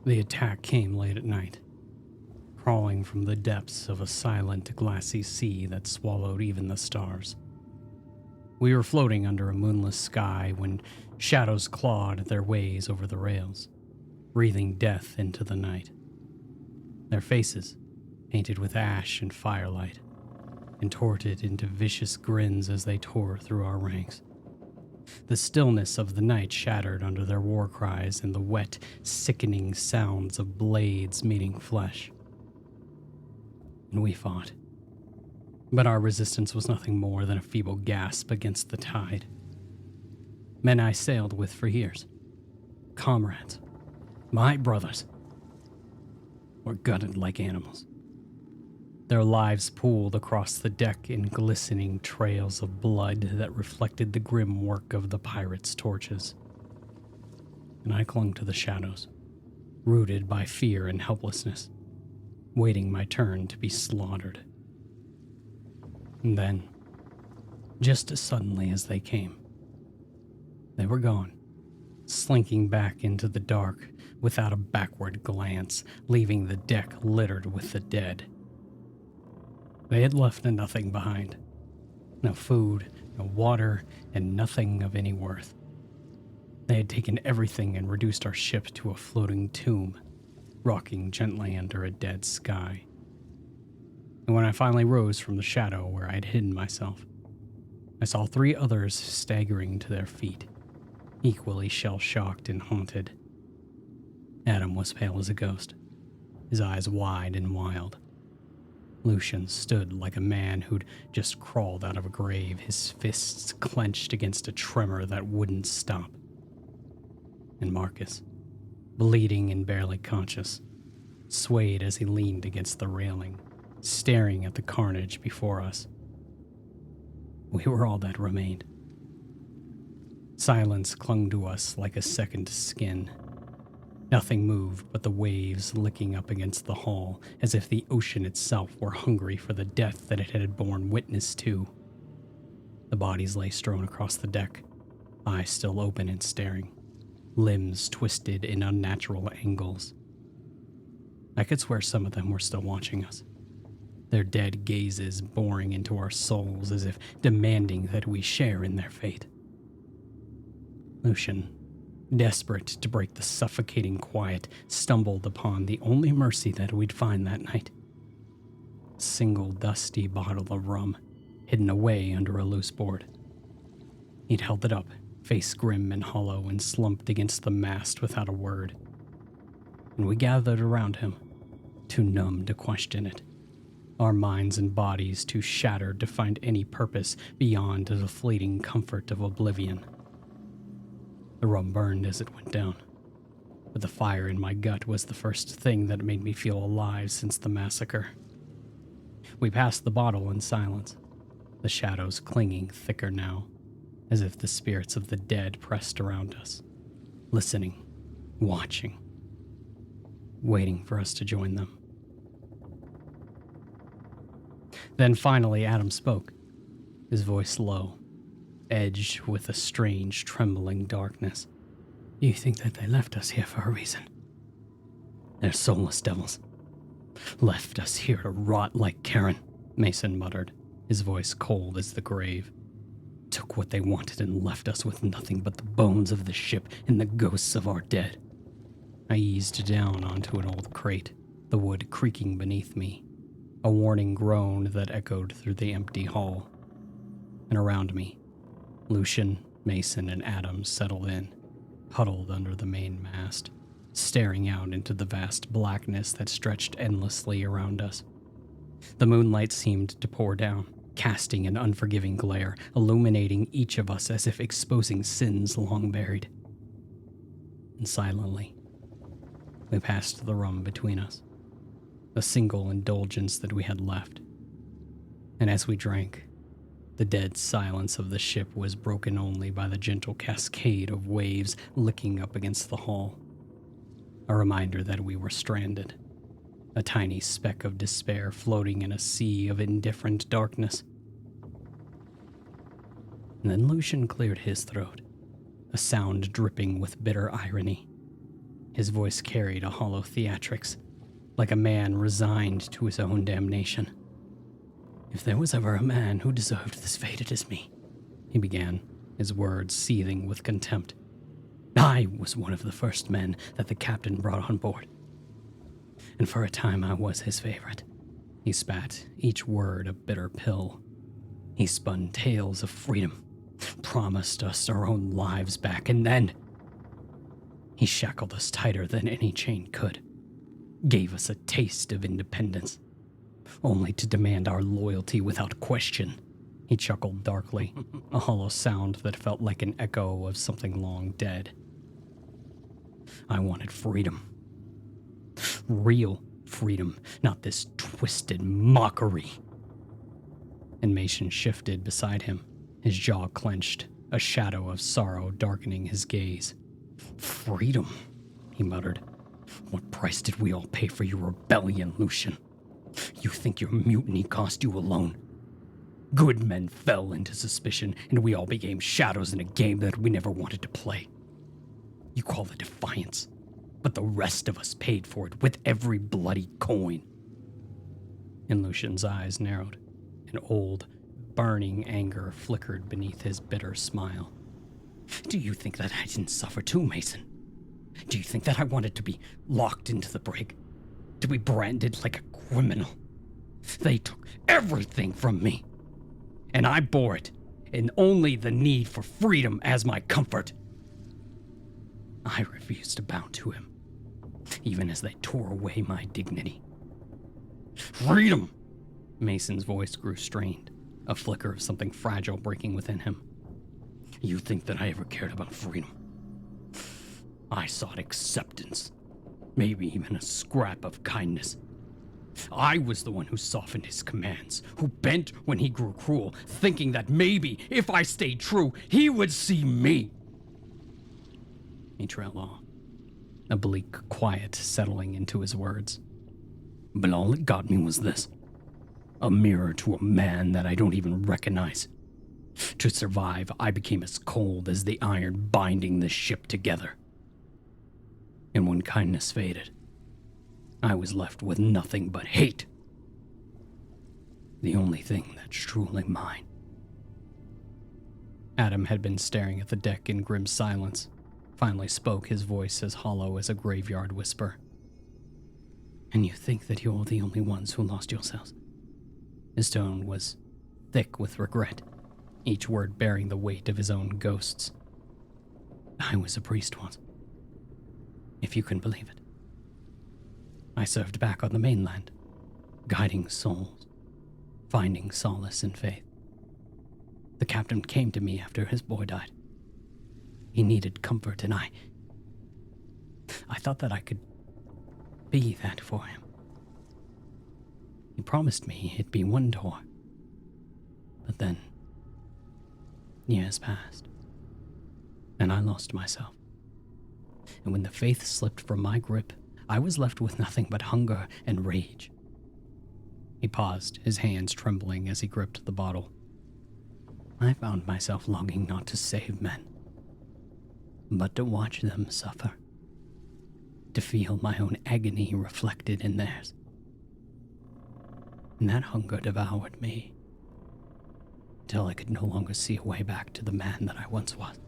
The attack came late at night, crawling from the depths of a silent, glassy sea that swallowed even the stars. We were floating under a moonless sky when shadows clawed their ways over the rails, breathing death into the night. Their faces, painted with ash and firelight, contorted into vicious grins as they tore through our ranks. The stillness of the night shattered under their war cries and the wet, sickening sounds of blades meeting flesh. And we fought. But our resistance was nothing more than a feeble gasp against the tide. Men I sailed with for years. Comrades. My brothers. Were gutted like animals. Their lives pooled across the deck in glistening trails of blood that reflected the grim work of the pirates' torches. And I clung to the shadows, rooted by fear and helplessness, waiting my turn to be slaughtered. And then, just as suddenly as they came, they were gone, slinking back into the dark without a backward glance, leaving the deck littered with the dead. They had left nothing behind. No food, no water, and nothing of any worth. They had taken everything and reduced our ship to a floating tomb, rocking gently under a dead sky. And when I finally rose from the shadow where I had hidden myself, I saw 3 others staggering to their feet, equally shell-shocked and haunted. Adam was pale as a ghost, his eyes wide and wild. Lucian stood like a man who'd just crawled out of a grave, his fists clenched against a tremor that wouldn't stop. And Marcus, bleeding and barely conscious, swayed as he leaned against the railing, staring at the carnage before us. We were all that remained. Silence clung to us like a second skin. Nothing moved but the waves licking up against the hull, as if the ocean itself were hungry for the death that it had borne witness to. The bodies lay strewn across the deck, eyes still open and staring, limbs twisted in unnatural angles. I could swear some of them were still watching us, their dead gazes boring into our souls as if demanding that we share in their fate. Lucian, desperate to break the suffocating quiet, stumbled upon the only mercy that we'd find that night. A single dusty bottle of rum, hidden away under a loose board. He'd held it up, face grim and hollow, and slumped against the mast without a word. And we gathered around him, too numb to question it, our minds and bodies too shattered to find any purpose beyond the fleeting comfort of oblivion. The rum burned as it went down, but the fire in my gut was the first thing that made me feel alive since the massacre. We passed the bottle in silence, the shadows clinging thicker now, as if the spirits of the dead pressed around us, listening, watching, waiting for us to join them. Then finally Adam spoke, his voice low, edged with a strange, trembling darkness. You think that they left us here for a reason? They're soulless devils. Left us here to rot like Karen, Mason muttered, his voice cold as the grave. Took what they wanted and left us with nothing but the bones of the ship and the ghosts of our dead. I eased down onto an old crate, the wood creaking beneath me, a warning groan that echoed through the empty hall. And around me, Lucian, Mason, and Adam settled in, huddled under the main mast, staring out into the vast blackness that stretched endlessly around us. The moonlight seemed to pour down, casting an unforgiving glare, illuminating each of us as if exposing sins long buried. And silently, we passed the rum between us, a single indulgence that we had left. And as we drank, the dead silence of the ship was broken only by the gentle cascade of waves licking up against the hull, a reminder that we were stranded, a tiny speck of despair floating in a sea of indifferent darkness. And then Lucian cleared his throat, a sound dripping with bitter irony. His voice carried a hollow theatrics, like a man resigned to his own damnation. "If there was ever a man who deserved this fate, it is me," he began, his words seething with contempt. "I was one of the first men that the captain brought on board. And for a time I was his favorite." He spat, each word a bitter pill. He spun tales of freedom, promised us our own lives back, and then he shackled us tighter than any chain could, gave us a taste of independence, only to demand our loyalty without question. He chuckled darkly, a hollow sound that felt like an echo of something long dead. I wanted freedom. Real freedom, not this twisted mockery. And Mason shifted beside him, his jaw clenched, a shadow of sorrow darkening his gaze. "Freedom," he muttered. "What price did we all pay for your rebellion, Lucian? You think your mutiny cost you alone? Good men fell into suspicion, and we all became shadows in a game that we never wanted to play. You call it defiance, but the rest of us paid for it with every bloody coin." And Lucian's eyes narrowed. An old, burning anger flickered beneath his bitter smile. "Do you think that I didn't suffer too, Mason? Do you think that I wanted to be locked into the brig? To be branded like a criminal? They took everything from me, and I bore it, and only the need for freedom as my comfort. I refused to bow to him, even as they tore away my dignity." "Freedom!" Mason's voice grew strained, a flicker of something fragile breaking within him. "You think that I ever cared about freedom? I sought acceptance, maybe even a scrap of kindness. I was the one who softened his commands, who bent when he grew cruel, thinking that maybe, if I stayed true, he would see me." He trailed off, a bleak quiet settling into his words. "But all it got me was this. A mirror to a man that I don't even recognize. To survive, I became as cold as the iron binding the ship together. And when kindness faded, I was left with nothing but hate. The only thing that's truly mine." Adam had been staring at the deck in grim silence, finally spoke, his voice as hollow as a graveyard whisper. "And you think that you're the only ones who lost yourselves?" His tone was thick with regret, each word bearing the weight of his own ghosts. "I was a priest once, if you can believe it. I served back on the mainland, guiding souls, finding solace in faith. The captain came to me after his boy died. He needed comfort, and I thought that I could be that for him. He promised me it'd be one door. But then, years passed, and I lost myself. And when the faith slipped from my grip, I was left with nothing but hunger and rage." He paused, his hands trembling as he gripped the bottle. "I found myself longing not to save men, but to watch them suffer, to feel my own agony reflected in theirs. And that hunger devoured me, till I could no longer see a way back to the man that I once was."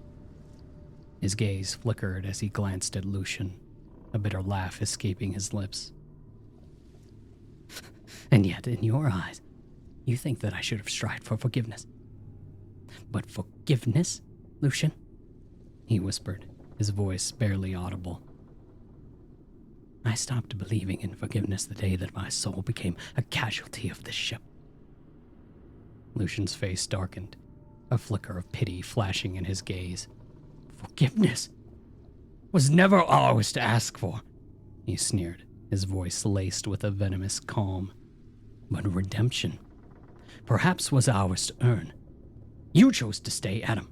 His gaze flickered as he glanced at Lucian, a bitter laugh escaping his lips. "And yet, in your eyes, you think that I should have strived for forgiveness. But forgiveness, Lucian?" he whispered, his voice barely audible. "I stopped believing in forgiveness the day that my soul became a casualty of this ship." Lucian's face darkened, a flicker of pity flashing in his gaze. "Forgiveness was never ours to ask for," he sneered, his voice laced with a venomous calm. "But redemption, perhaps, was ours to earn. You chose to stay, Adam.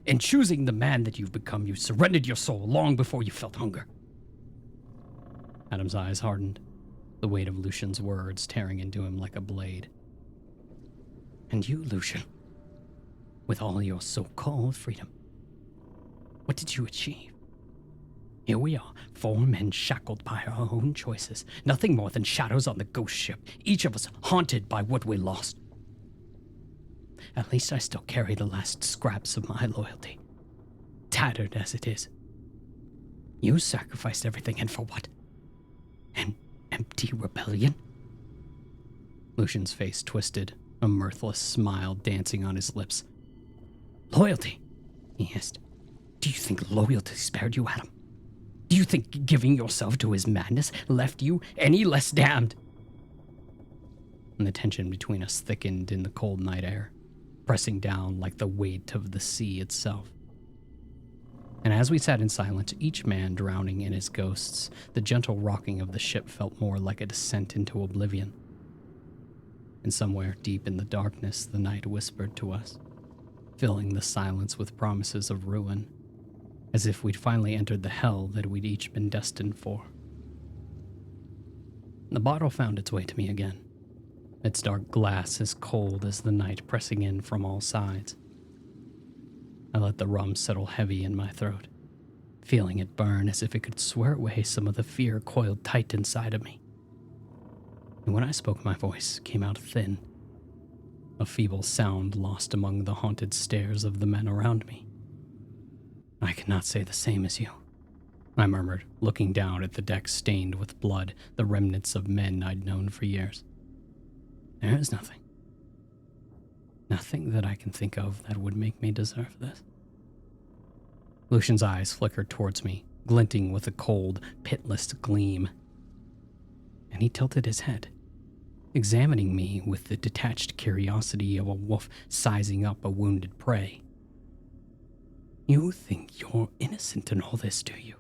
In choosing the man that you've become, you surrendered your soul long before you felt hunger." Adam's eyes hardened, the weight of Lucian's words tearing into him like a blade. "And you, Lucian, with all your so-called freedom, what did you achieve? Here we are, 4 men shackled by our own choices, nothing more than shadows on the ghost ship, each of us haunted by what we lost. At least I still carry the last scraps of my loyalty, tattered as it is. You sacrificed everything, and for what? An empty rebellion? Lucian's face twisted, a mirthless smile dancing on his lips. Loyalty? He hissed. Do you think loyalty spared you, Adam? Do you think giving yourself to his madness left you any less damned? And the tension between us thickened in the cold night air, pressing down like the weight of the sea itself. And as we sat in silence, each man drowning in his ghosts, the gentle rocking of the ship felt more like a descent into oblivion. And somewhere deep in the darkness, the night whispered to us, filling the silence with promises of ruin, as if we'd finally entered the hell that we'd each been destined for. The bottle found its way to me again, its dark glass as cold as the night pressing in from all sides. I let the rum settle heavy in my throat, feeling it burn as if it could swear away some of the fear coiled tight inside of me. And when I spoke, my voice came out thin, a feeble sound lost among the haunted stares of the men around me. I cannot say the same as you, I murmured, looking down at the deck stained with blood, the remnants of men I'd known for years. There is nothing. Nothing that I can think of that would make me deserve this. Lucian's eyes flickered towards me, glinting with a cold, pitiless gleam. And he tilted his head, examining me with the detached curiosity of a wolf sizing up a wounded prey. You think you're innocent in all this, do you?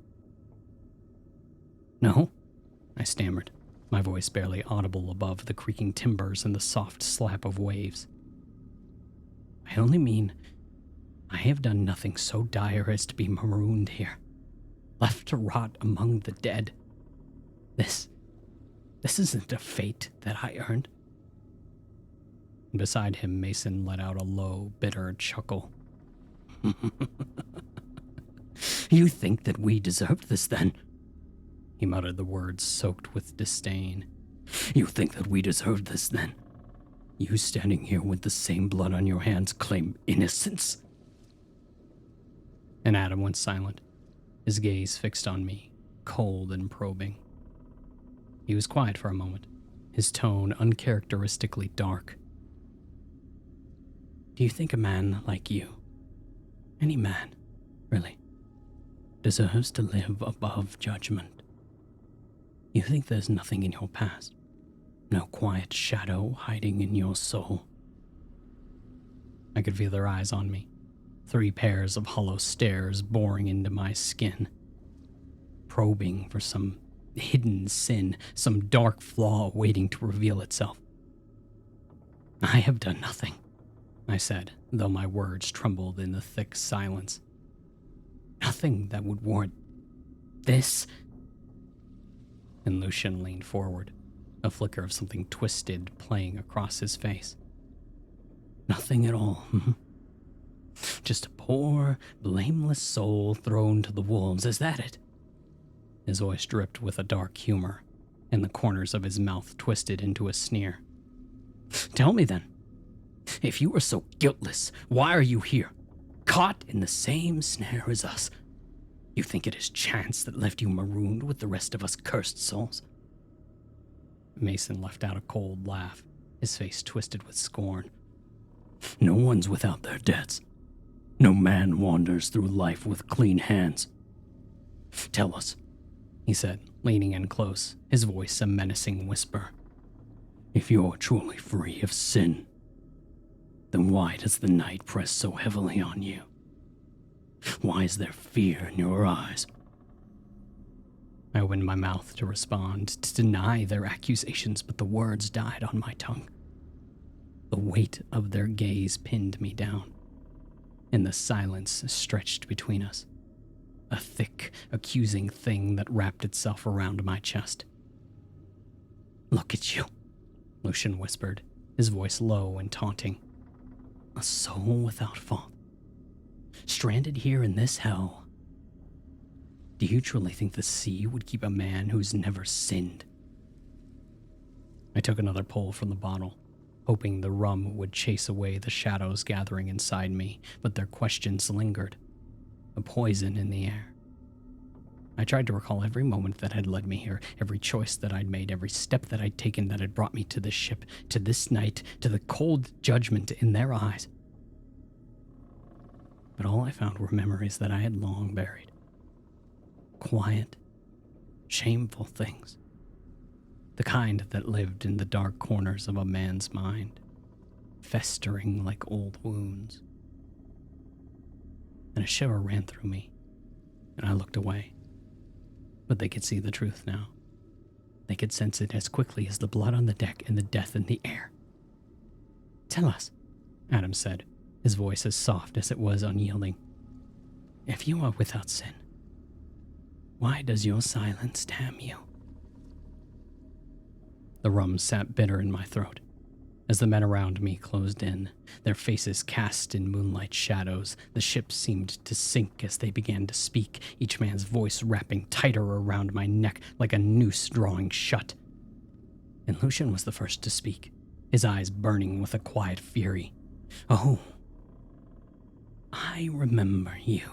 No, I stammered, my voice barely audible above the creaking timbers and the soft slap of waves. I only mean I have done nothing so dire as to be marooned here, left to rot among the dead. This isn't a fate that I earned. And beside him, Mason let out a low, bitter chuckle. You think that we deserved this, then? He muttered the words soaked with disdain. You think that we deserved this, then? You standing here with the same blood on your hands claim innocence? And Adam went silent, his gaze fixed on me, cold and probing. He was quiet for a moment, his tone uncharacteristically dark. Do you think a man like you, any man, really, deserves to live above judgment? You think there's nothing in your past? No quiet shadow hiding in your soul? I could feel their eyes on me, 3 pairs of hollow stares boring into my skin, probing for some hidden sin, some dark flaw waiting to reveal itself. I have done nothing, I said, though my words trembled in the thick silence. Nothing that would warrant this. And Lucian leaned forward, a flicker of something twisted playing across his face. Nothing at all. Just a poor, blameless soul thrown to the wolves, is that it? His voice dripped with a dark humor, and the corners of his mouth twisted into a sneer. Tell me then, if you are so guiltless, why are you here, caught in the same snare as us? You think it is chance that left you marooned with the rest of us cursed souls? Mason let out a cold laugh, his face twisted with scorn. No one's without their debts. No man wanders through life with clean hands. Tell us, he said, leaning in close, his voice a menacing whisper. If you're truly free of sin, then why does the night press so heavily on you? Why is there fear in your eyes? I opened my mouth to respond, to deny their accusations, but the words died on my tongue. The weight of their gaze pinned me down, and the silence stretched between us, a thick, accusing thing that wrapped itself around my chest. Look at you, Lucian whispered, his voice low and taunting. A soul without fault, stranded here in this hell. Do you truly think the sea would keep a man who's never sinned? I took another pull from the bottle, hoping the rum would chase away the shadows gathering inside me, but their questions lingered, a poison in the air. I tried to recall every moment that had led me here, every choice that I'd made, every step that I'd taken that had brought me to this ship, to this night, to the cold judgment in their eyes. But all I found were memories that I had long buried. Quiet, shameful things. The kind that lived in the dark corners of a man's mind, festering like old wounds. And a shiver ran through me, and I looked away. But they could see the truth now. They could sense it as quickly as the blood on the deck and the death in the air. "Tell us," Adam said, his voice as soft as it was unyielding. "If you are without sin, why does your silence damn you?" The rum sat bitter in my throat as the men around me closed in, their faces cast in moonlight shadows. The ship seemed to sink as they began to speak, each man's voice wrapping tighter around my neck like a noose drawing shut. And Lucian was the first to speak, his eyes burning with a quiet fury. "Oh, I remember you,"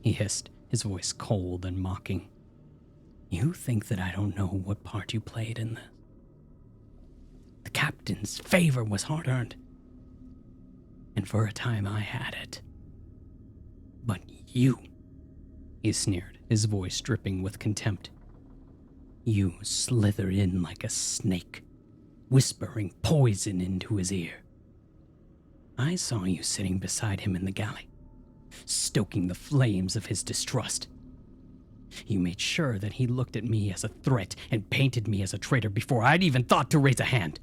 he hissed, his voice cold and mocking. "You think that I don't know what part you played in this? The captain's favor was hard-earned, and for a time I had it. But you," he sneered, his voice dripping with contempt, "you slithered in like a snake, whispering poison into his ear. I saw you sitting beside him in the galley, stoking the flames of his distrust. You made sure that he looked at me as a threat and painted me as a traitor before I'd even thought to raise a hand.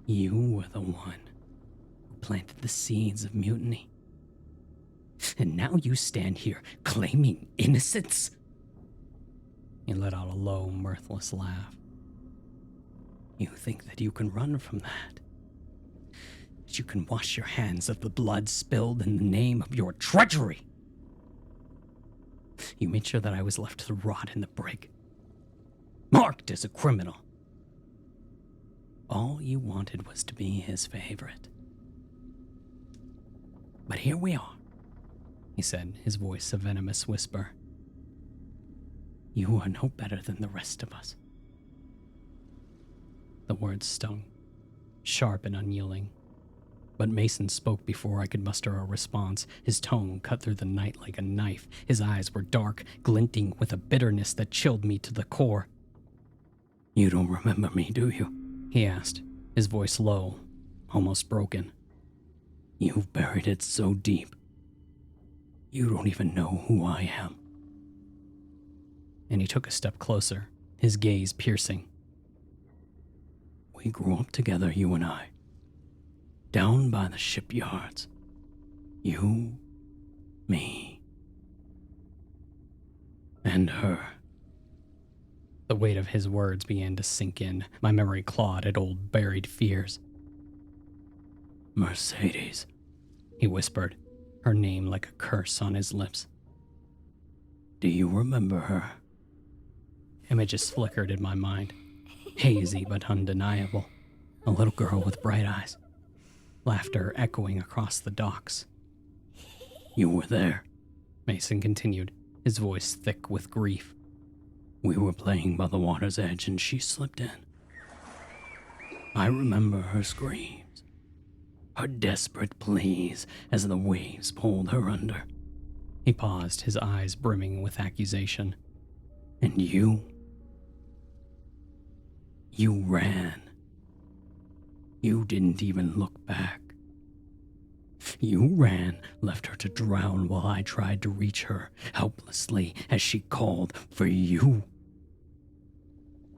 You were the one who planted the seeds of mutiny. And now you stand here claiming innocence?" He let out a low, mirthless laugh. "You think that you can run from that? That you can wash your hands of the blood spilled in the name of your treachery? You made sure that I was left to rot in the brig, marked as a criminal. All you wanted was to be his favorite. But here we are," he said, his voice a venomous whisper. "You are no better than the rest of us." The words stung, sharp and unyielding. But Mason spoke before I could muster a response. His tone cut through the night like a knife. His eyes were dark, glinting with a bitterness that chilled me to the core. "You don't remember me, do you?" he asked, his voice low, almost broken. "You've buried it so deep. You don't even know who I am." And he took a step closer, his gaze piercing. "We grew up together, you and I. Down by the shipyards. You, me, and her." The weight of his words began to sink in. My memory clawed at old buried fears. "Mercedes," he whispered, her name like a curse on his lips. "Do you remember her?" Images flickered in my mind, hazy but undeniable. A little girl with bright eyes, laughter echoing across the docks. "You were there," Mason continued, his voice thick with grief. "We were playing by the water's edge and she slipped in. I remember her screams, her desperate pleas as the waves pulled her under." He paused, his eyes brimming with accusation. "And you ran. You didn't even look back. You ran, left her to drown while I tried to reach her, helplessly as she called for you."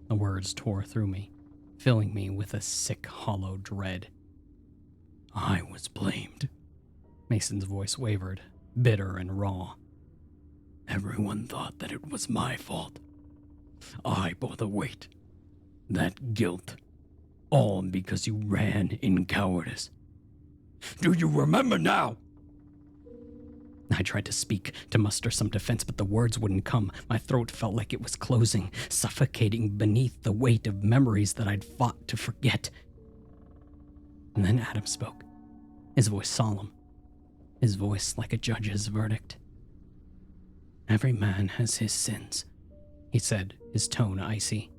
The words tore through me, filling me with a sick, hollow dread. "I was blamed." Mason's voice wavered, bitter and raw. "Everyone thought that it was my fault. I bore the weight, that guilt, all because you ran in cowardice. Do you remember now?" I tried to speak, to muster some defense, but the words wouldn't come. My throat felt like it was closing, suffocating beneath the weight of memories that I'd fought to forget. And then Adam spoke, his voice solemn, his voice like a judge's verdict. "Every man has his sins," he said, his tone icy.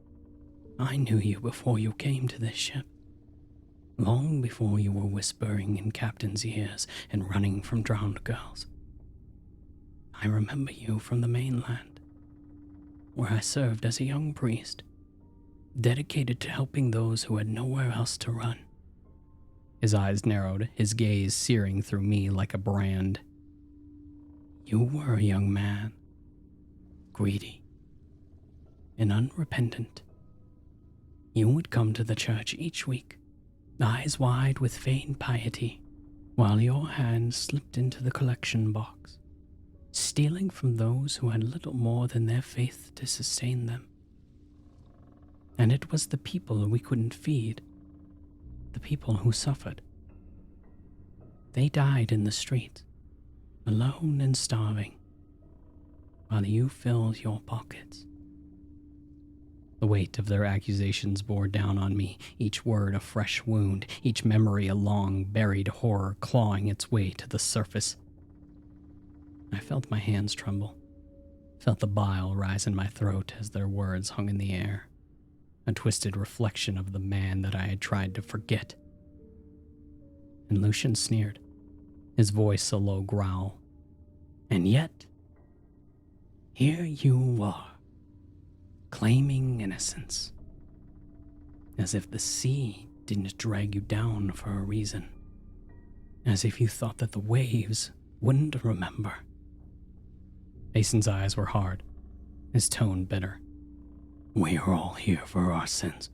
"I knew you before you came to this ship. Long before you were whispering in captain's ears and running from drowned girls. I remember you from the mainland, where I served as a young priest, dedicated to helping those who had nowhere else to run." His eyes narrowed, his gaze searing through me like a brand. "You were a young man, greedy and unrepentant. You would come to the church each week, eyes wide with feigned piety, while your hand slipped into the collection box, stealing from those who had little more than their faith to sustain them. And it was the people we couldn't feed, the people who suffered. They died in the street, alone and starving, while you filled your pockets." The weight of their accusations bore down on me, each word a fresh wound, each memory a long, buried horror clawing its way to the surface. I felt my hands tremble, felt the bile rise in my throat as their words hung in the air, a twisted reflection of the man that I had tried to forget. And Lucian sneered, his voice a low growl. "And yet, here you are, claiming innocence, as if the sea didn't drag you down for a reason, as if you thought that the waves wouldn't remember." Mason's eyes were hard, his tone bitter. "We are all here for our sins,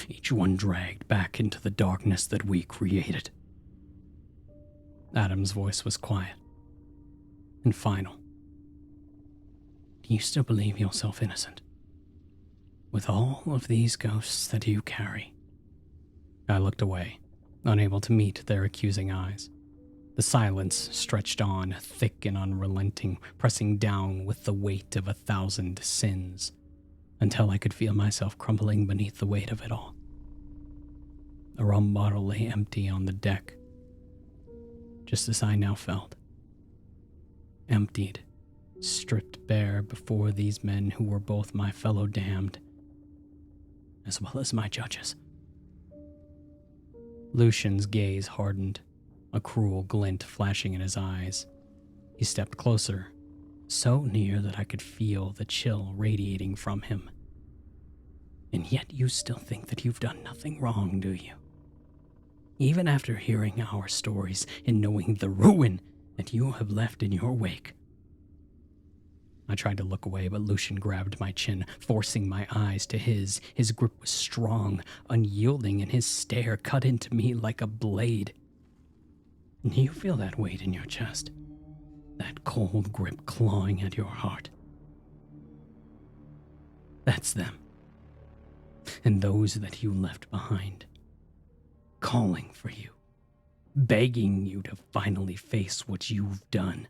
each one dragged back into the darkness that we created." Adam's voice was quiet and final. "Do you still believe yourself innocent, with all of these ghosts that you carry?" I looked away, unable to meet their accusing eyes. The silence stretched on, thick and unrelenting, pressing down with the weight of 1,000 sins, until I could feel myself crumbling beneath the weight of it all. The rum bottle lay empty on the deck, just as I now felt. Emptied, stripped bare before these men who were both my fellow damned, as well as my judges. Lucian's gaze hardened, a cruel glint flashing in his eyes. He stepped closer, so near that I could feel the chill radiating from him. "And yet you still think that you've done nothing wrong, do you? Even after hearing our stories and knowing the ruin that you have left in your wake." I tried to look away, but Lucian grabbed my chin, forcing my eyes to his. His grip was strong, unyielding, and his stare cut into me like a blade. "Do you feel that weight in your chest? That cold grip clawing at your heart? That's them. And those that you left behind, calling for you, begging you to finally face what you've done."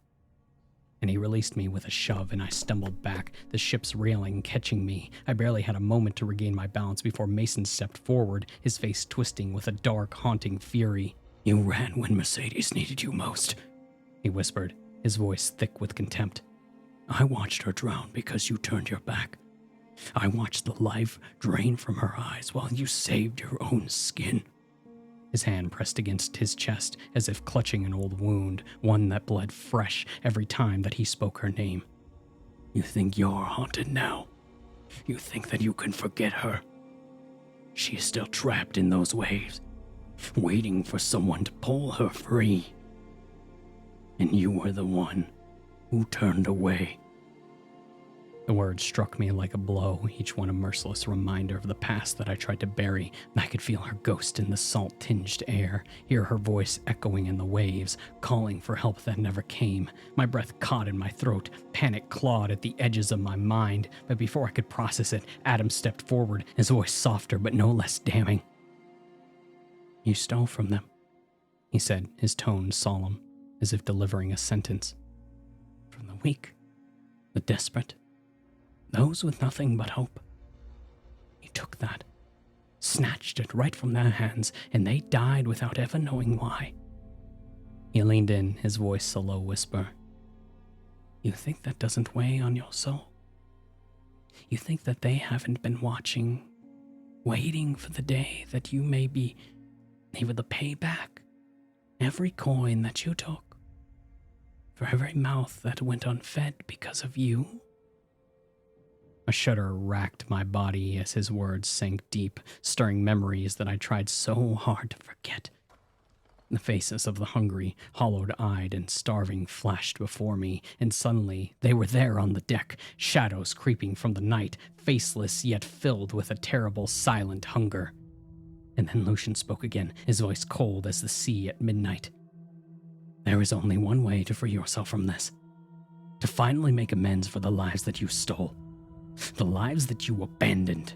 And he released me with a shove, and I stumbled back, the ship's railing catching me. I barely had a moment to regain my balance before Mason stepped forward, his face twisting with a dark, haunting fury. "You ran when Mercedes needed you most," he whispered, his voice thick with contempt. "I watched her drown because you turned your back. I watched the life drain from her eyes while you saved your own skin." His hand pressed against his chest as if clutching an old wound, one that bled fresh every time that he spoke her name. "You think you're haunted now? You think that you can forget her? She is still trapped in those waves, waiting for someone to pull her free. And you were the one who turned away." The words struck me like a blow, each one a merciless reminder of the past that I tried to bury. I could feel her ghost in the salt-tinged air, hear her voice echoing in the waves, calling for help that never came. My breath caught in my throat, panic clawed at the edges of my mind, but before I could process it, Adam stepped forward, his voice softer but no less damning. "You stole from them," he said, his tone solemn, as if delivering a sentence. and the weak, the desperate, those with nothing but hope. He took that, snatched it right from their hands, and they died without ever knowing why. He leaned in, his voice a low whisper. You think that doesn't weigh on your soul? You think that they haven't been watching, waiting for the day that you may be able to pay back every coin that you took, for every mouth that went unfed because of you? A shudder racked my body as his words sank deep, stirring memories that I tried so hard to forget. The faces of the hungry, hollowed-eyed, and starving flashed before me, and suddenly they were there on the deck, shadows creeping from the night, faceless yet filled with a terrible, silent hunger. And then Lucian spoke again, his voice cold as the sea at midnight. There is only one way to free yourself from this. To finally make amends for the lives that you stole. The lives that you abandoned.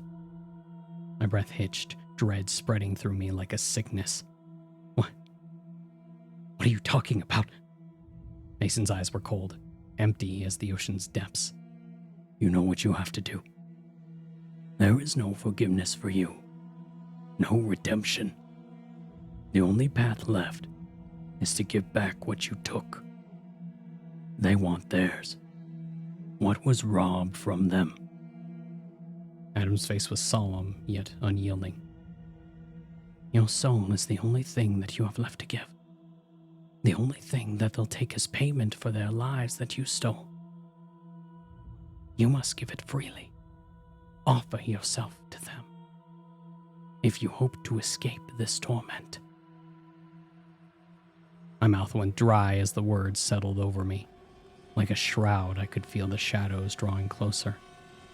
My breath hitched, dread spreading through me like a sickness. What are you talking about? Mason's eyes were cold, empty as the ocean's depths. You know what you have to do. There is no forgiveness for you. No redemption. The only path left is to give back what you took. They want theirs. What was robbed from them? Adam's face was solemn, yet unyielding. Your soul is the only thing that you have left to give. The only thing that they'll take as payment for their lives that you stole. You must give it freely. Offer yourself to them. If you hope to escape this torment. My mouth went dry as the words settled over me. Like a shroud, I could feel the shadows drawing closer.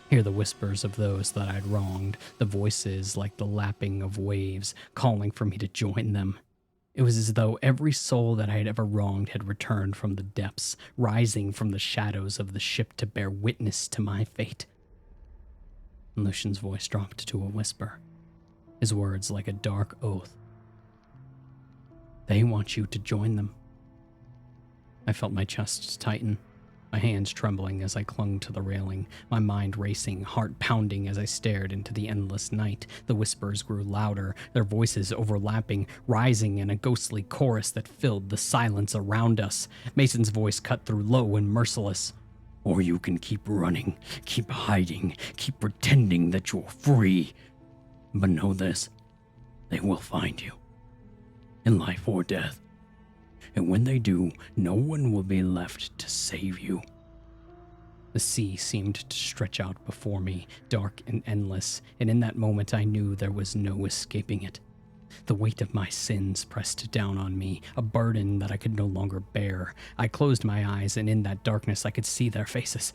Hear the whispers of those that I'd wronged, the voices like the lapping of waves, calling for me to join them. It was as though every soul that I had ever wronged had returned from the depths, rising from the shadows of the ship to bear witness to my fate. And Lucian's voice dropped to a whisper, his words like a dark oath. They want you to join them. I felt my chest tighten, my hands trembling as I clung to the railing, my mind racing, heart pounding as I stared into the endless night. The whispers grew louder, their voices overlapping, rising in a ghostly chorus that filled the silence around us. Mason's voice cut through, low and merciless. Or you can keep running, keep hiding, keep pretending that you're free. But know this, they will find you, in life or death. And when they do, no one will be left to save you. The sea seemed to stretch out before me, dark and endless, and in that moment I knew there was no escaping it. The weight of my sins pressed down on me, a burden that I could no longer bear. I closed my eyes, and in that darkness I could see their faces.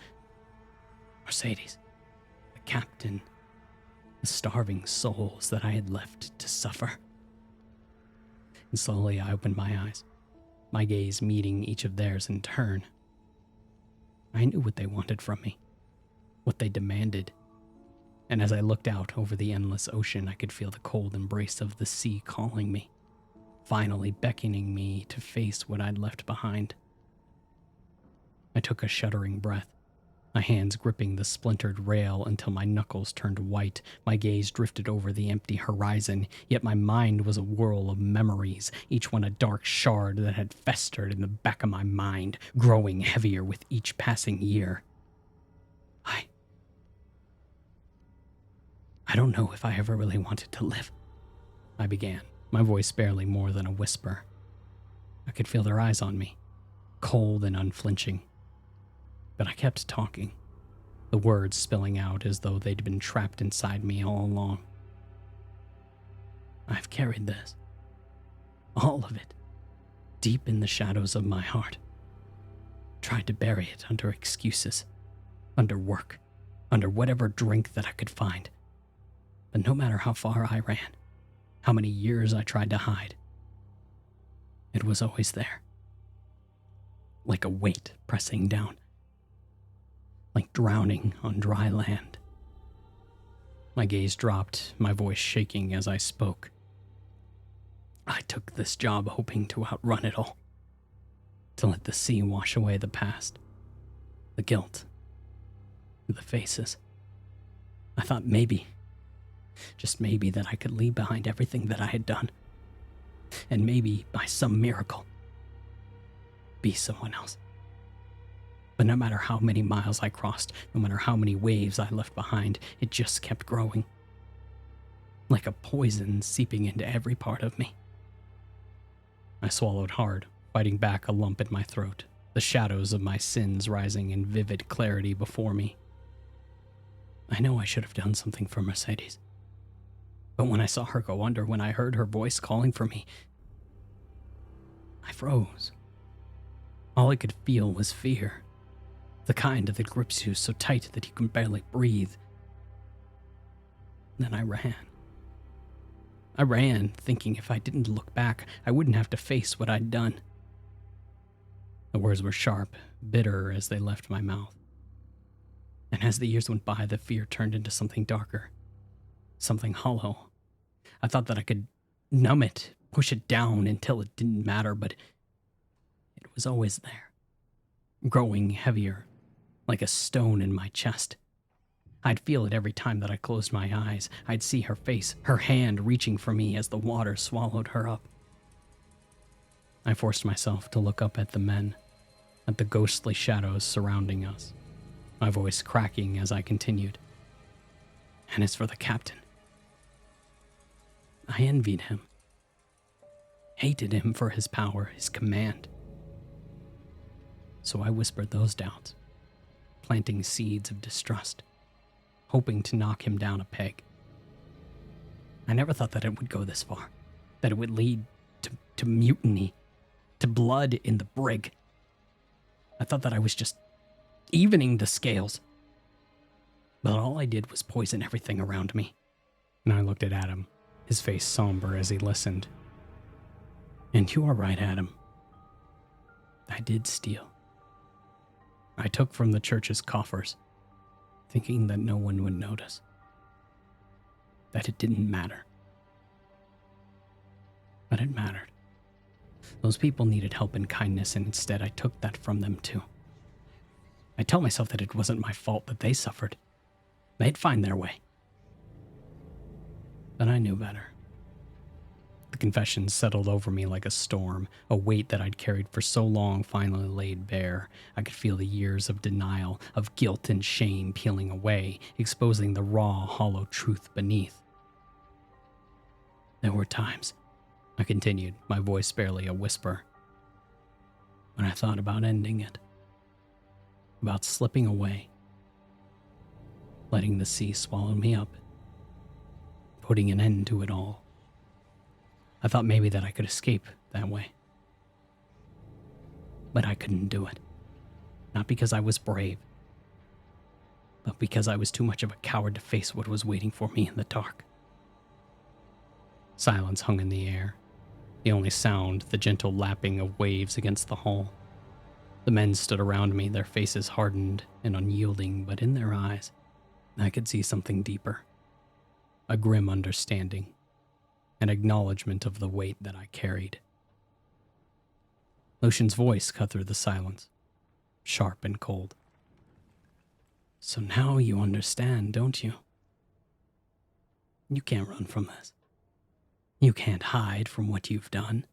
Mercedes, the captain, the starving souls that I had left to suffer. And slowly I opened my eyes, my gaze meeting each of theirs in turn. I knew what they wanted from me, what they demanded, and as I looked out over the endless ocean, I could feel the cold embrace of the sea calling me, finally beckoning me to face what I'd left behind. I took a shuddering breath, my hands gripping the splintered rail until my knuckles turned white. My gaze drifted over the empty horizon, yet my mind was a whirl of memories, each one a dark shard that had festered in the back of my mind, growing heavier with each passing year. I don't know if I ever really wanted to live, I began, my voice barely more than a whisper. I could feel their eyes on me, cold and unflinching. But I kept talking, the words spilling out as though they'd been trapped inside me all along. I've carried this, all of it, deep in the shadows of my heart. Tried to bury it under excuses, under work, under whatever drink that I could find. But no matter how far I ran, how many years I tried to hide, it was always there. Like a weight pressing down. Like drowning on dry land. My gaze dropped, my voice shaking as I spoke. I took this job hoping to outrun it all, to let the sea wash away the past, The guilt. The faces. I thought maybe, just maybe, that I could leave behind everything that I had done. And maybe, by some miracle, be someone else. But no matter how many miles I crossed, no matter how many waves I left behind, it just kept growing. Like a poison seeping into every part of me. I swallowed hard, fighting back a lump in my throat, the shadows of my sins rising in vivid clarity before me. I know I should have done something for Mercedes. But when I saw her go under, when I heard her voice calling for me, I froze. All I could feel was fear. The kind that grips you so tight that you can barely breathe. Then I ran. I ran, thinking if I didn't look back, I wouldn't have to face what I'd done. The words were sharp, bitter as they left my mouth. And as the years went by, the fear turned into something darker, something hollow. I thought that I could numb it, push it down until it didn't matter, but it was always there, growing heavier, like a stone in my chest. I'd feel it every time that I closed my eyes. I'd see her face, her hand reaching for me as the water swallowed her up. I forced myself to look up at the men, at the ghostly shadows surrounding us, my voice cracking as I continued. And as for the captain, I envied him, hated him for his power, his command. So I whispered those doubts, planting seeds of distrust, hoping to knock him down a peg. I never thought that it would go this far, that it would lead to mutiny, to blood in the brig. I thought that I was just evening the scales. But all I did was poison everything around me. And I looked at Adam, his face somber as he listened. And you are right, Adam. I did steal. I took from the church's coffers, thinking that no one would notice, that it didn't matter. But it mattered. Those people needed help and kindness, and instead I took that from them too. I tell myself that it wasn't my fault that they suffered. They'd find their way. But I knew better. The confession settled over me like a storm, a weight that I'd carried for so long finally laid bare. I could feel the years of denial, of guilt and shame peeling away, exposing the raw, hollow truth beneath. There were times, I continued, my voice barely a whisper, when I thought about ending it, about slipping away, letting the sea swallow me up, putting an end to it all. I thought maybe that I could escape that way. But I couldn't do it. Not because I was brave, but because I was too much of a coward to face what was waiting for me in the dark. Silence hung in the air. The only sound, the gentle lapping of waves against the hull. The men stood around me, their faces hardened and unyielding, but in their eyes, I could see something deeper. A grim understanding. An acknowledgement of the weight that I carried. Lucian's voice cut through the silence, sharp and cold. So now you understand, don't you? You can't run from this. You can't hide from what you've done.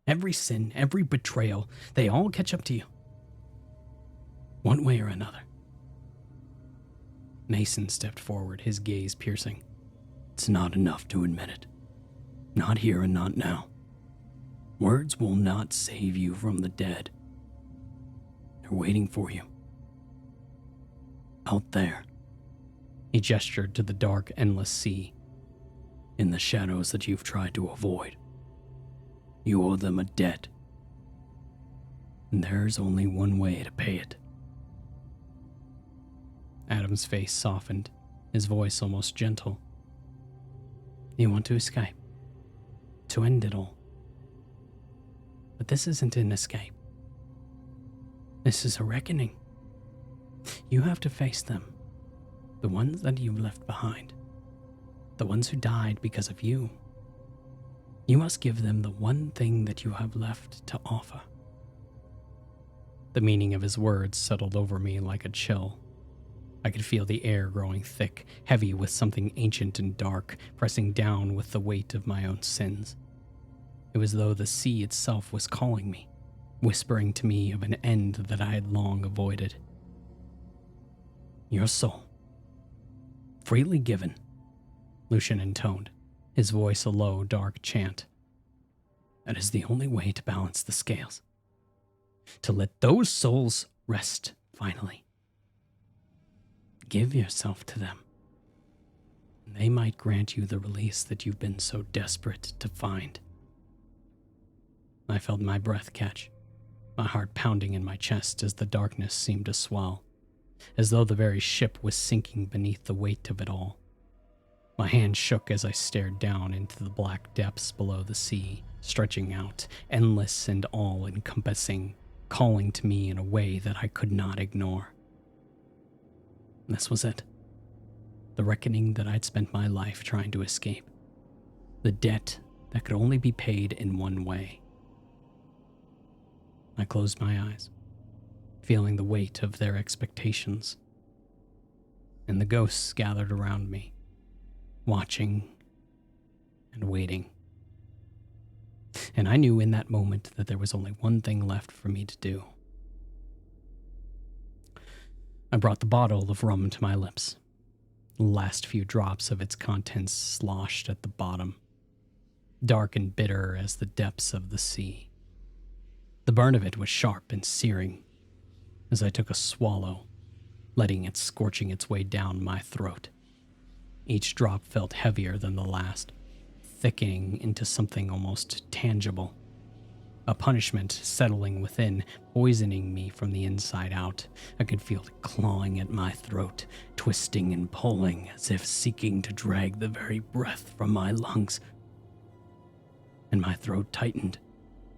Every sin, every betrayal, they all catch up to you. One way or another. Mason stepped forward, his gaze piercing. It's not enough to admit it. Not here and not now. Words will not save you from the dead. They're waiting for you. Out there. He gestured to the dark, endless sea. In the shadows that you've tried to avoid. You owe them a debt. And there's only one way to pay it. Adam's face softened, his voice almost gentle. You want to escape. To end it all. But this isn't an escape. This is a reckoning. You have to face them. The ones that you've left behind. The ones who died because of you. You must give them the one thing that you have left to offer. The meaning of his words settled over me like a chill. I could feel the air growing thick, heavy with something ancient and dark, pressing down with the weight of my own sins. It was as though the sea itself was calling me, whispering to me of an end that I had long avoided. Your soul, freely given, Lucian intoned, his voice a low, dark chant. That is the only way to balance the scales. To let those souls rest finally. Give yourself to them, and they might grant you the release that you've been so desperate to find. I felt my breath catch, my heart pounding in my chest as the darkness seemed to swell, as though the very ship was sinking beneath the weight of it all. My hand shook as I stared down into the black depths below the sea, stretching out, endless and all-encompassing, calling to me in a way that I could not ignore. This was it. The reckoning that I'd spent my life trying to escape. The debt that could only be paid in one way. I closed my eyes, feeling the weight of their expectations. And the ghosts gathered around me, watching and waiting. And I knew in that moment that there was only one thing left for me to do. I brought the bottle of rum to my lips, the last few drops of its contents sloshed at the bottom, dark and bitter as the depths of the sea. The burn of it was sharp and searing as I took a swallow, letting it scorching its way down my throat. Each drop felt heavier than the last, thickening into something almost tangible. A punishment settling within, poisoning me from the inside out. I could feel it clawing at my throat, twisting and pulling as if seeking to drag the very breath from my lungs. And my throat tightened,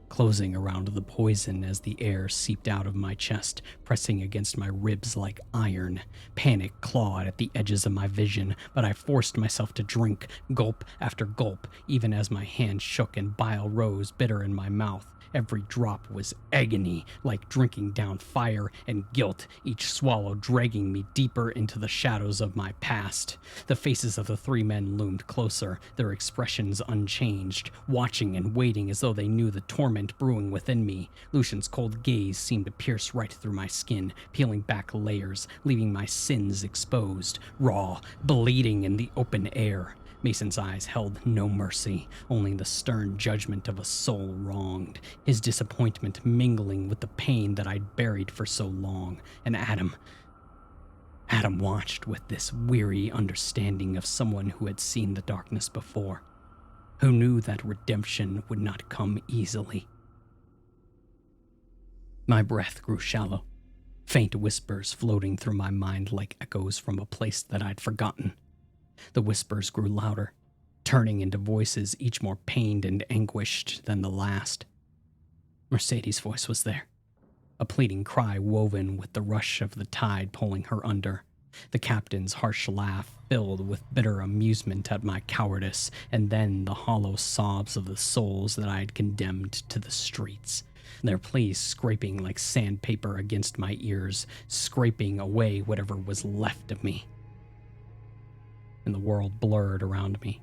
closing around the poison as the air seeped out of my chest, pressing against my ribs like iron. Panic clawed at the edges of my vision, but I forced myself to drink, gulp after gulp, even as my hand shook and bile rose bitter in my mouth. Every drop was agony, like drinking down fire and guilt, each swallow dragging me deeper into the shadows of my past. The faces of the three men loomed closer, their expressions unchanged, watching and waiting as though they knew the torment brewing within me. Lucian's cold gaze seemed to pierce right through my skin, peeling back layers, leaving my sins exposed, raw, bleeding in the open air. Mason's eyes held no mercy, only the stern judgment of a soul wronged, his disappointment mingling with the pain that I'd buried for so long. And Adam watched with this weary understanding of someone who had seen the darkness before, who knew that redemption would not come easily. My breath grew shallow, faint whispers floating through my mind like echoes from a place that I'd forgotten. The whispers grew louder, turning into voices each more pained and anguished than the last. Mercedes' voice was there, a pleading cry woven with the rush of the tide pulling her under. The captain's harsh laugh filled with bitter amusement at my cowardice, and then the hollow sobs of the souls that I had condemned to the streets. Their pleas scraping like sandpaper against my ears, scraping away whatever was left of me. And the world blurred around me,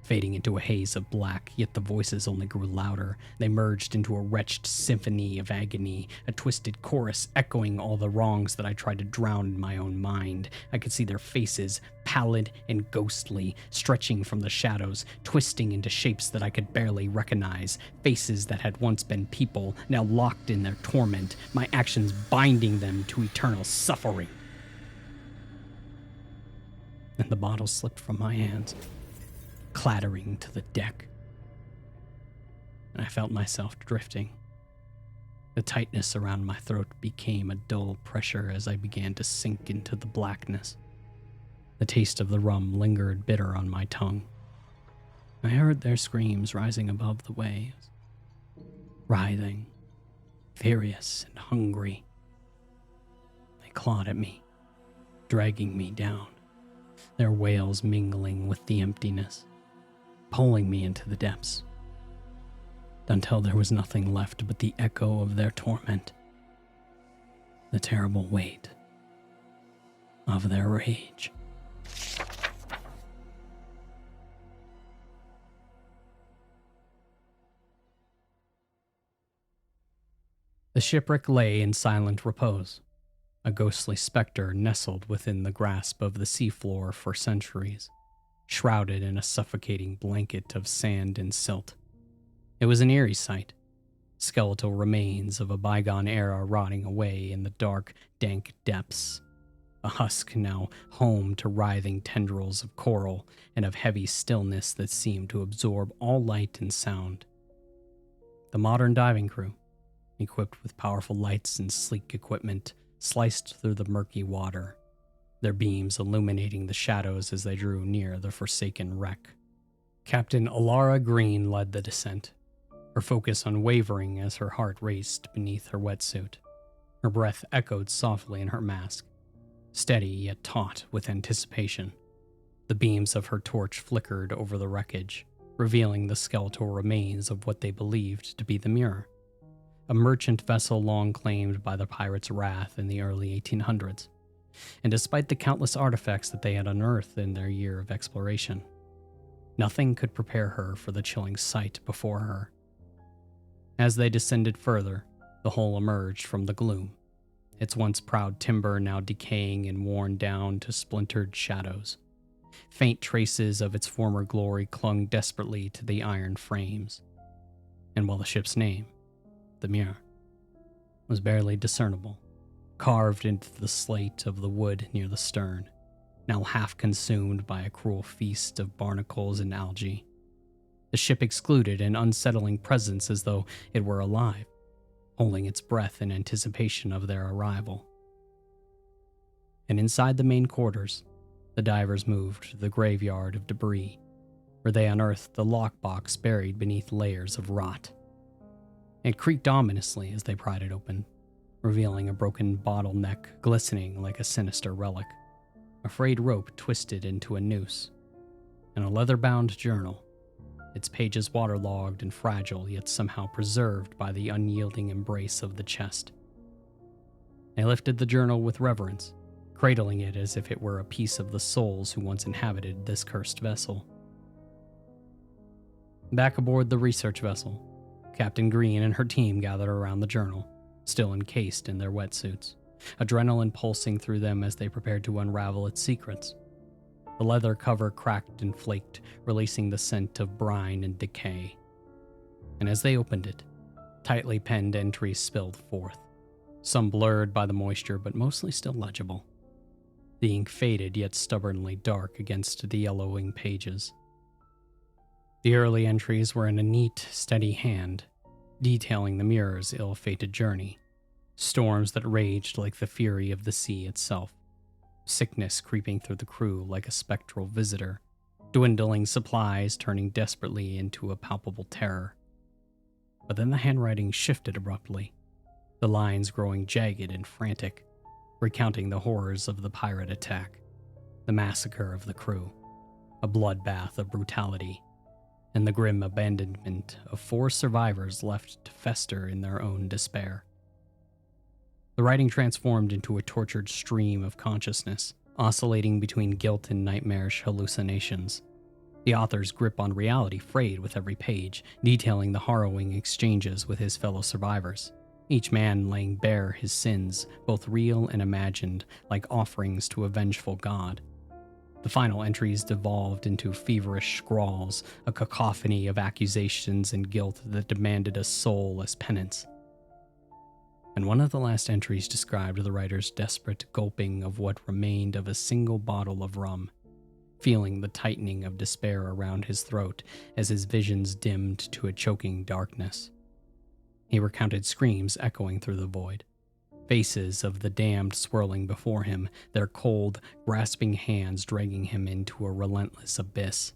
fading into a haze of black, yet the voices only grew louder. They merged into a wretched symphony of agony, a twisted chorus echoing all the wrongs that I tried to drown in my own mind. I could see their faces, pallid and ghostly, stretching from the shadows, twisting into shapes that I could barely recognize, faces that had once been people, now locked in their torment, my actions binding them to eternal suffering. And the bottle slipped from my hands, clattering to the deck. And I felt myself drifting. The tightness around my throat became a dull pressure as I began to sink into the blackness. The taste of the rum lingered bitter on my tongue. I heard their screams rising above the waves, writhing, furious and hungry. They clawed at me, dragging me down, their wails mingling with the emptiness, pulling me into the depths, until there was nothing left but the echo of their torment, the terrible weight of their rage. The shipwreck lay in silent repose, a ghostly specter nestled within the grasp of the seafloor for centuries, shrouded in a suffocating blanket of sand and silt. It was an eerie sight, skeletal remains of a bygone era rotting away in the dark, dank depths, a husk now home to writhing tendrils of coral and of heavy stillness that seemed to absorb all light and sound. The modern diving crew, equipped with powerful lights and sleek equipment, sliced through the murky water, their beams illuminating the shadows as they drew near the forsaken wreck. Captain Alara Green led the descent, her focus unwavering as her heart raced beneath her wetsuit. Her breath echoed softly in her mask, steady yet taut with anticipation. The beams of her torch flickered over the wreckage, revealing the skeletal remains of what they believed to be the Mirror, a merchant vessel long claimed by the pirates' wrath in the early 1800s. And despite the countless artifacts that they had unearthed in their year of exploration, nothing could prepare her for the chilling sight before her. As they descended further, the hull emerged from the gloom, its once proud timber now decaying and worn down to splintered shadows. Faint traces of its former glory clung desperately to the iron frames. And while the ship's name, the Mirror, was barely discernible, carved into the slate of the wood near the stern, now half consumed by a cruel feast of barnacles and algae. The ship excluded an unsettling presence as though it were alive, holding its breath in anticipation of their arrival. And inside the main quarters, the divers moved to the graveyard of debris, where they unearthed the lockbox buried beneath layers of rot. It creaked ominously as they pried it open, revealing a broken bottleneck glistening like a sinister relic, a frayed rope twisted into a noose, and a leather-bound journal, its pages waterlogged and fragile yet somehow preserved by the unyielding embrace of the chest. They lifted the journal with reverence, cradling it as if it were a piece of the souls who once inhabited this cursed vessel. Back aboard the research vessel, Captain Green and her team gathered around the journal, still encased in their wetsuits, adrenaline pulsing through them as they prepared to unravel its secrets. The leather cover cracked and flaked, releasing the scent of brine and decay. And as they opened it, tightly penned entries spilled forth, some blurred by the moisture but mostly still legible. The ink faded yet stubbornly dark against the yellowing pages. The early entries were in a neat, steady hand, detailing the Mirror's ill-fated journey, storms that raged like the fury of the sea itself, sickness creeping through the crew like a spectral visitor, dwindling supplies turning desperately into a palpable terror. But then the handwriting shifted abruptly, the lines growing jagged and frantic, recounting the horrors of the pirate attack, the massacre of the crew, a bloodbath of brutality, and the grim abandonment of 4 survivors left to fester in their own despair. The writing transformed into a tortured stream of consciousness, oscillating between guilt and nightmarish hallucinations. The author's grip on reality frayed with every page, detailing the harrowing exchanges with his fellow survivors, each man laying bare his sins, both real and imagined, like offerings to a vengeful god. The final entries devolved into feverish scrawls, a cacophony of accusations and guilt that demanded a soul as penance. And one of the last entries described the writer's desperate gulping of what remained of a single bottle of rum, feeling the tightening of despair around his throat as his visions dimmed to a choking darkness. He recounted screams echoing through the void, faces of the damned swirling before him, their cold, grasping hands dragging him into a relentless abyss.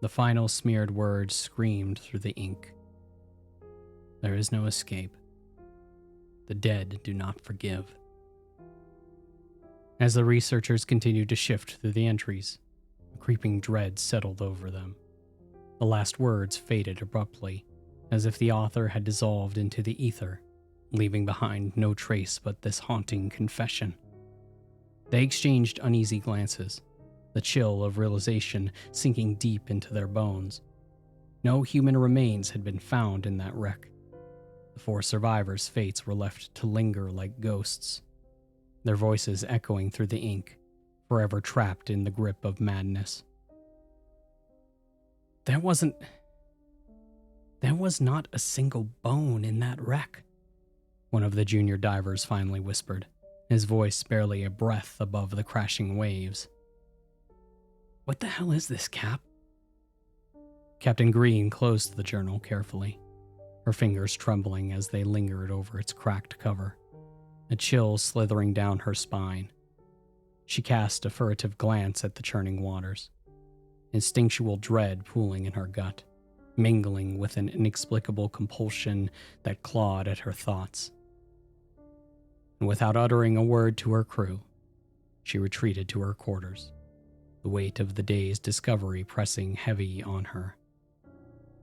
The final smeared words screamed through the ink. There is no escape. The dead do not forgive. As the researchers continued to shift through the entries, a creeping dread settled over them. The last words faded abruptly, as if the author had dissolved into the ether, leaving behind no trace but this haunting confession. They exchanged uneasy glances, the chill of realization sinking deep into their bones. No human remains had been found in that wreck. The 4 survivors' fates were left to linger like ghosts, their voices echoing through the ink, forever trapped in the grip of madness. There was not a single bone in that wreck, one of the junior divers finally whispered, his voice barely a breath above the crashing waves. What the hell is this, Cap? Captain Green closed the journal carefully, her fingers trembling as they lingered over its cracked cover, a chill slithering down her spine. She cast a furtive glance at the churning waters, instinctual dread pooling in her gut, mingling with an inexplicable compulsion that clawed at her thoughts. And without uttering a word to her crew, she retreated to her quarters, the weight of the day's discovery pressing heavy on her.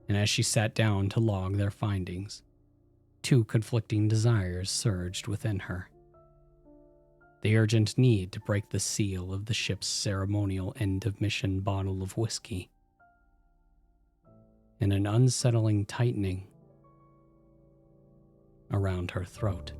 And as she sat down to log their findings, 2 conflicting desires surged within her. The urgent need to break the seal of the ship's ceremonial end-of-mission bottle of whiskey, and an unsettling tightening around her throat.